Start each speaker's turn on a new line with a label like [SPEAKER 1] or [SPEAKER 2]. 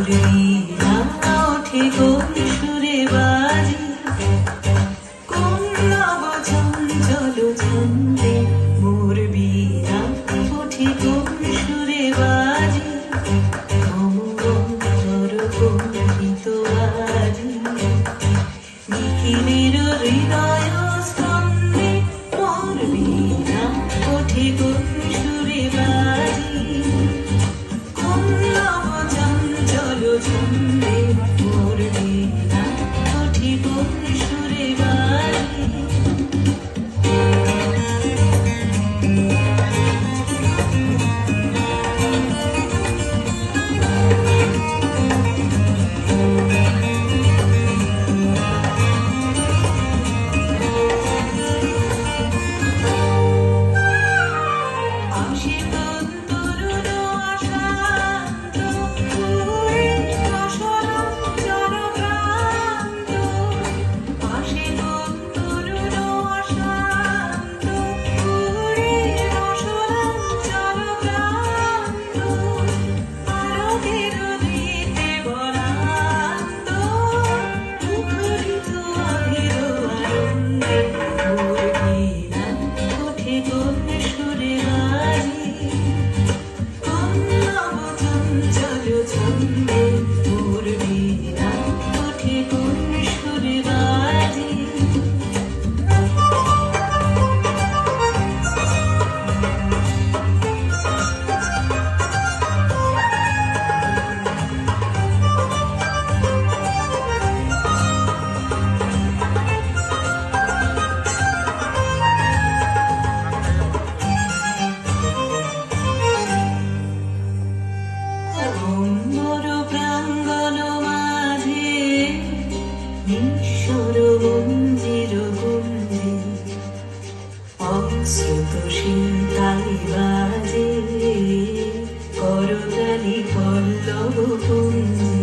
[SPEAKER 1] বীণা ওঠে কোন সুরে বাজে, কোন নব চঞ্চল ছন্দে মোর বীণা ওঠে কোন সুরে বাজে, অমর কম্পিত আজি নিখিলের হৃদয় স্পন্দে মোর বীণা ওঠে কোন সুরে বাজে, কোন নব চঞ্চল ছন্দে মোর বীণা ওঠে কোন সুরে বাজে। শীতালি বাজে করতালি পল্লব কুঞ্জে